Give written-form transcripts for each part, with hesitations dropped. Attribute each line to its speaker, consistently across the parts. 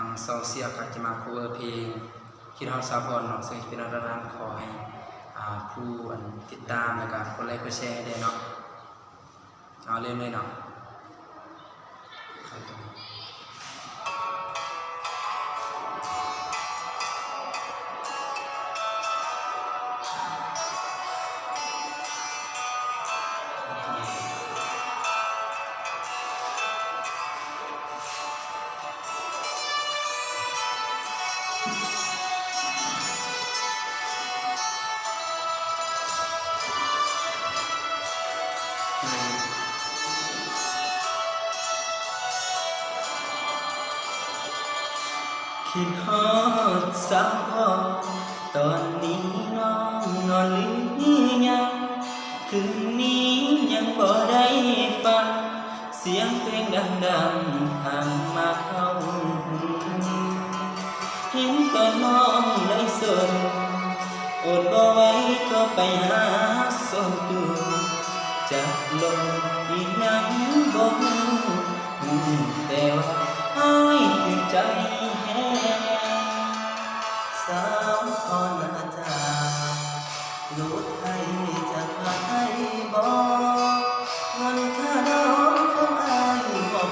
Speaker 1: ทางโซเชียลก็จะมา cover เพลงคิดฮอตซาบอนเนาะซึ่งเป็นอันดับขอให้ผู้ติดตามแล้วก็กดไลค์กดแชร์ได้เนาะเอาเริ่มเลยเนาะคิดฮอดสาวพอตอนนี้น้องนอนหรือยังคืนนี้ยังบ่ได้ฟังเสียงเพลงดังๆห่างมาเข้าหูเห็นตอนน้องไร้สนอดบ่ไหวก็ไปหาส่งตัวจะลงอีกยังบ่ฮู้แต่ว่าอ้ายคือใจสาวพอนาจารู้ไทยจะมาให้บอกเงินค่าดอกของอายบอก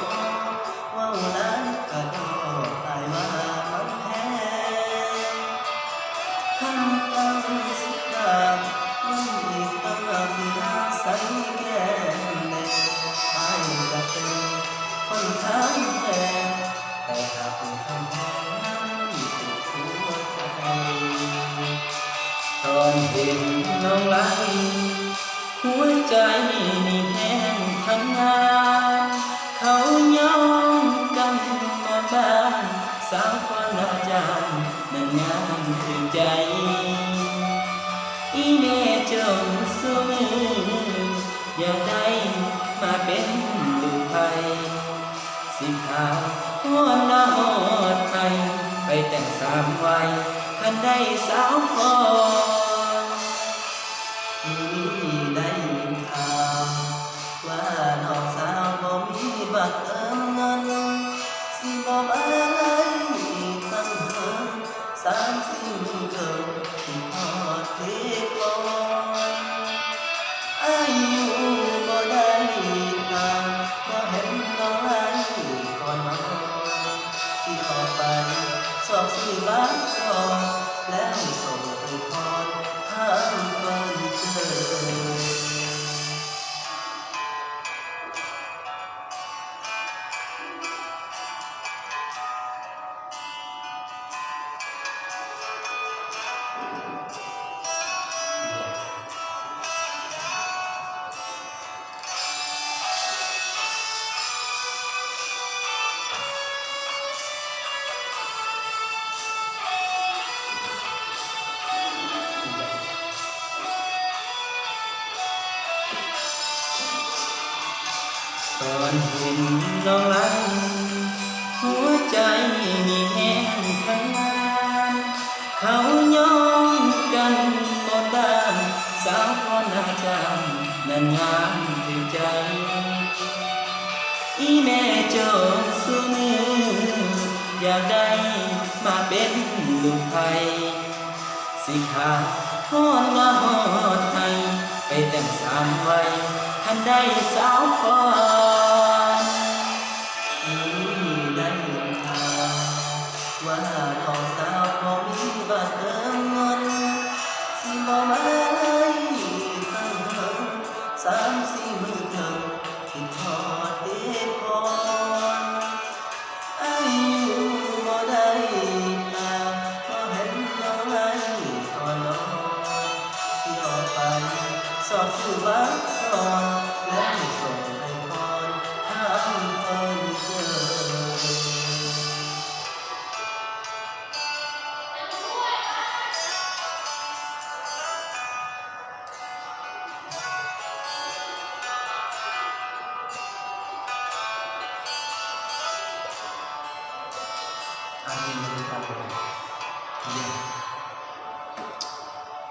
Speaker 1: ว่าหลายก็ดอกอายว่ามันแพงคำตั้งสิบบาทมันอีกตั้งสิใส่แก้มแดงอายจะเป็นคนขายแพงแต่หากคำแพงตอนเห็นน้องไหลหัวใจนี่แห้งทำงานเขาย้อมกันมาบ้านสาวพรอาจารย์นั่นงามถึงใจอีเม่จงสู้มืออย่าได้มาเป็นลูกไผ่สิขาวหอดหน้าหอดไทยไปแต่ง3 วัยคันได้สาวพอได้ยินข่าวว่าน้องสาวบ่มีบัตรเติมเงินสิบ่มาเลยตั้งเหิน3-4 มื้อเกินที่ฮอดเทก่อนอายุบ่ได้ผ่านบ่เห็นน้องไหลก่อนนอนสิออกไปสอบสิบัตรก่อนแล้วส่งไปพรทางเฟอร์นิเจอร์ตอนเห็นน้องไหลหัวใจนี่แห้งทั้งงานเขาย้อมกันหมดบ้านสาวพรอาจารย์นั่นงามถึงใจอีแม่เจ้าสู้มืออยากได้มาเป็นลูกไผ่สิขาฮอดว่าฮอดไทยไปแต่ง3 วัยคันได้สาวพรได้ยินข่าวว่าน้องสาวบ่มีบัตรเติมเงินสิบ่มาเลยตั้งเหิน3-4 มื้อเกินที่ฮอดเทก่อนอายุบ่ได้ผ่านบ่เห็นน้องไหลก่อนนอนสิออกไปสอบสิบัตรก่อนแล้วส่งไปพรทางเฟอร์นิเจอร์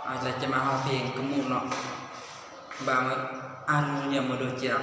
Speaker 1: อาจจะมาเอาเพลงกระมุนเนาะบางอันเนี่ยมาดูเจีย